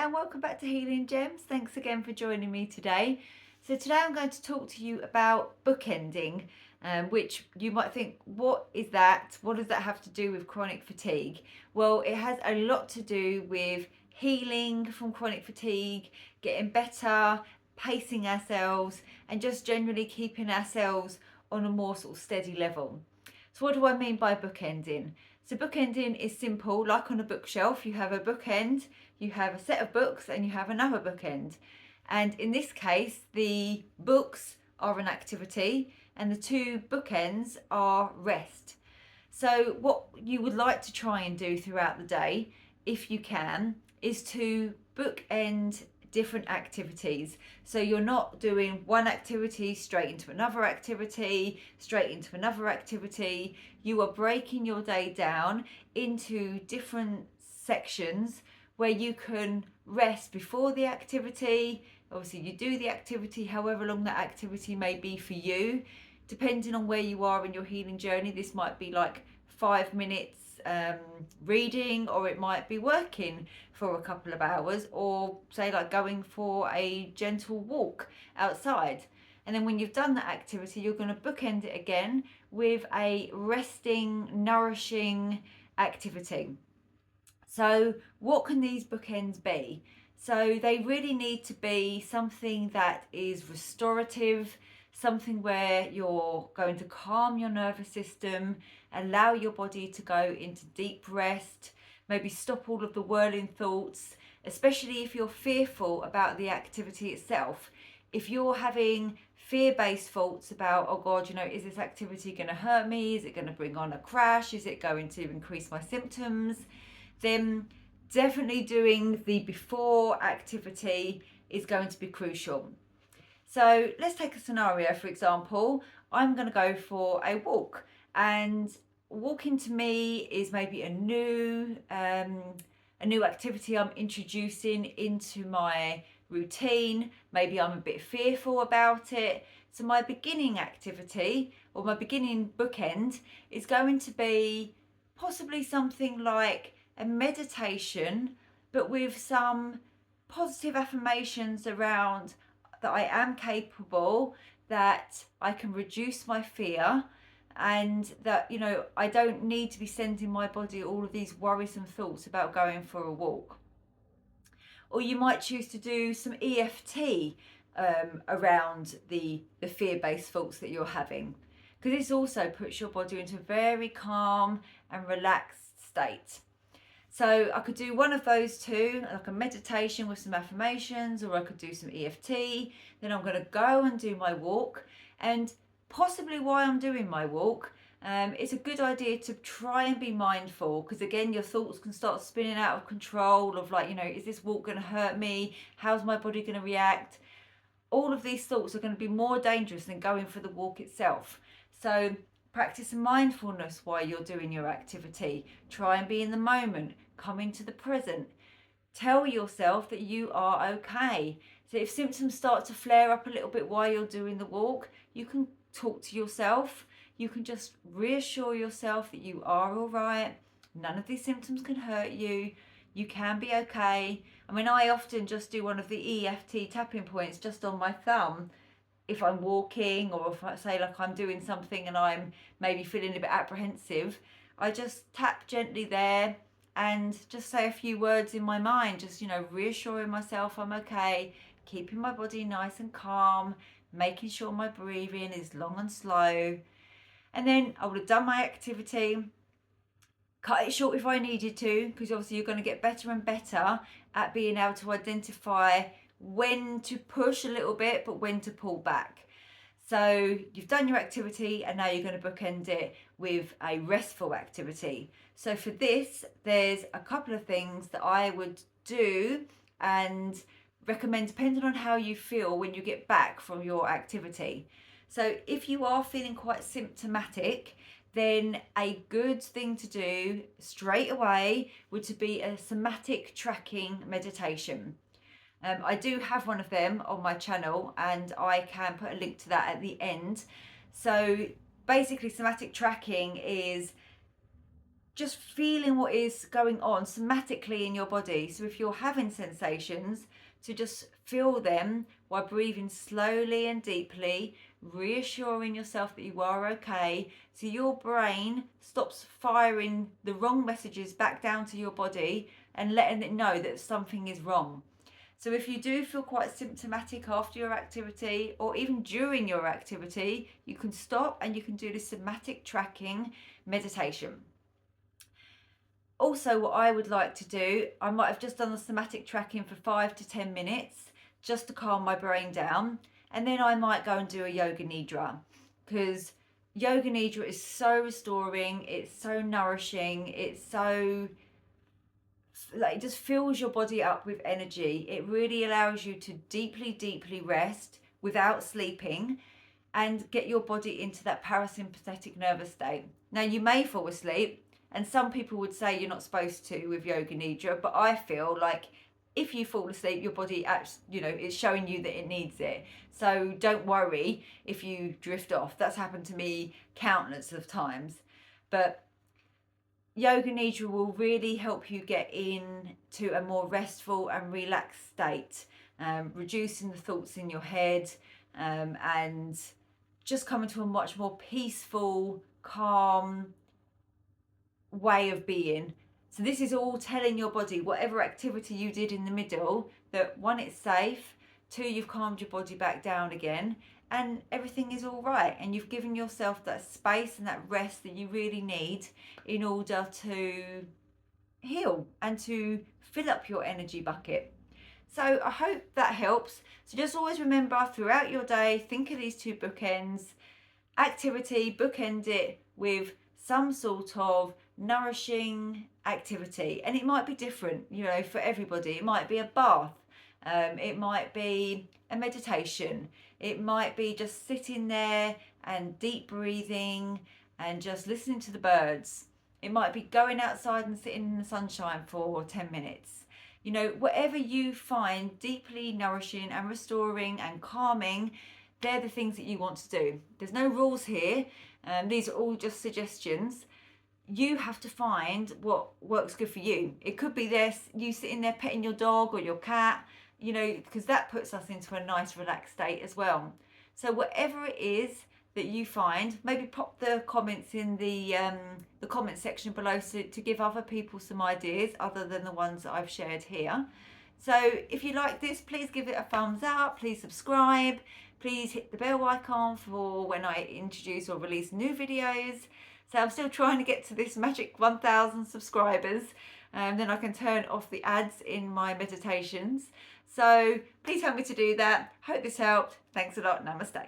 and welcome back to Healing Gems. Thanks again for joining me today. So today I'm going to talk to you about bookending, which you might think, what is that? What does that have to do with chronic fatigue? Well, it has a lot to do with healing from chronic fatigue, getting better, pacing ourselves, and just generally keeping ourselves on a more sort of steady level. So what do I mean by bookending? So bookending is simple, like on a bookshelf, you have a bookend, you have a set of books and you have another bookend. And in this case, the books are an activity and the two bookends are rest. So what you would like to try and do throughout the day, if you can, is to bookend different activities. So you're not doing one activity straight into another activity, straight into another activity. You are breaking your day down into different sections where you can rest before the activity. Obviously you do the activity however long that activity may be for you. Depending on where you are in your healing journey, this might be like 5 minutes reading, or it might be working for a couple of hours, or say like going for a gentle walk outside. And then when you've done that activity, you're going to bookend it again with a resting, nourishing activity. So what can these bookends be? So they really need to be something that is restorative, something where you're going to calm your nervous system, allow your body to go into deep rest, maybe stop all of the whirling thoughts, especially if you're fearful about the activity itself. If you're having fear-based thoughts about, oh God, is this activity going to hurt me? Is it going to bring on a crash? Is it going to increase my symptoms? Then definitely doing the before activity is going to be crucial. So let's take a scenario, for example. I'm going to go for a walk, and walking to me is maybe a new activity I'm introducing into my routine. Maybe I'm a bit fearful about it. So my beginning activity, or my beginning bookend, is going to be possibly something like a meditation, but with some positive affirmations around that I am capable, that I can reduce my fear, and that I don't need to be sending my body all of these worrisome thoughts about going for a walk. Or you might choose to do some EFT around the fear-based thoughts that you're having, because this also puts your body into a very calm and relaxed state. So I could do one of those two, like a meditation with some affirmations, or I could do some EFT. Then I'm going to go and do my walk. And possibly while I'm doing my walk, it's a good idea to try and be mindful, because again, your thoughts can start spinning out of control of like, is this walk going to hurt me? How's my body going to react? All of these thoughts are going to be more dangerous than going for the walk itself. So practice mindfulness while you're doing your activity. Try and be in the moment. Come into the present. Tell yourself that you are okay. So if symptoms start to flare up a little bit while you're doing the walk, you can talk to yourself. You can just reassure yourself that you are all right. None of these symptoms can hurt you. You can be okay. I mean, I often just do one of the EFT tapping points just on my thumb if I'm walking, or if I say like I'm doing something and I'm maybe feeling a bit apprehensive. I just tap gently there and just say a few words in my mind, just reassuring myself I'm okay, keeping my body nice and calm, making sure my breathing is long and slow. And then I would have done my activity, cut it short if I needed to, because obviously you're going to get better and better at being able to identify when to push a little bit but when to pull back. So you've done your activity and now you're going to bookend it with a restful activity. So for this, there's a couple of things that I would do and recommend depending on how you feel when you get back from your activity. So if you are feeling quite symptomatic, then a good thing to do straight away would to be a somatic tracking meditation. I do have one of them on my channel, and I can put a link to that at the end. So basically, somatic tracking is just feeling what is going on somatically in your body. So if you're having sensations, to just feel them while breathing slowly and deeply, reassuring yourself that you are okay, so your brain stops firing the wrong messages back down to your body and letting it know that something is wrong. So if you do feel quite symptomatic after your activity or even during your activity, you can stop and you can do the somatic tracking meditation. Also, what I would like to do, I might have just done the somatic tracking for 5 to 10 minutes just to calm my brain down. And then I might go and do a yoga nidra, because yoga nidra is so restoring, it's so nourishing, it's so, like, it just fills your body up with energy. It really allows you to deeply rest without sleeping and get your body into that parasympathetic nervous state. Now, you may fall asleep, and some people would say you're not supposed to with yoga nidra, but I feel like if you fall asleep, your body is showing you that it needs it. So don't worry if you drift off. That's happened to me countless of times. But yoga nidra will really help you get into a more restful and relaxed state, reducing the thoughts in your head, and just coming to a much more peaceful, calm way of being. So this is all telling your body, whatever activity you did in the middle, that one, it's safe, two, you've calmed your body back down again, and everything is all right, and you've given yourself that space and that rest that you really need in order to heal and to fill up your energy bucket. So I hope that helps. So just always remember throughout your day, think of these two bookends. Activity, bookend it with some sort of nourishing activity, and it might be different, for everybody. It might be a bath, it might be a meditation, it might be just sitting there and deep breathing and just listening to the birds. It might be going outside and sitting in the sunshine for 10 minutes. Whatever you find deeply nourishing and restoring and calming, they're the things that you want to do. There's no rules here. These are all just suggestions. You have to find what works good for you. It could be you sitting there petting your dog or your cat, because that puts us into a nice relaxed state as well. So whatever it is that you find, maybe pop the comments in the comment section below to give other people some ideas other than the ones that I've shared here. So if you like this, please give it a thumbs up, please subscribe, please hit the bell icon for when I introduce or release new videos. So I'm still trying to get to this magic 1,000 subscribers, and then I can turn off the ads in my meditations. So please help me to do that. Hope this helped. Thanks a lot. Namaste.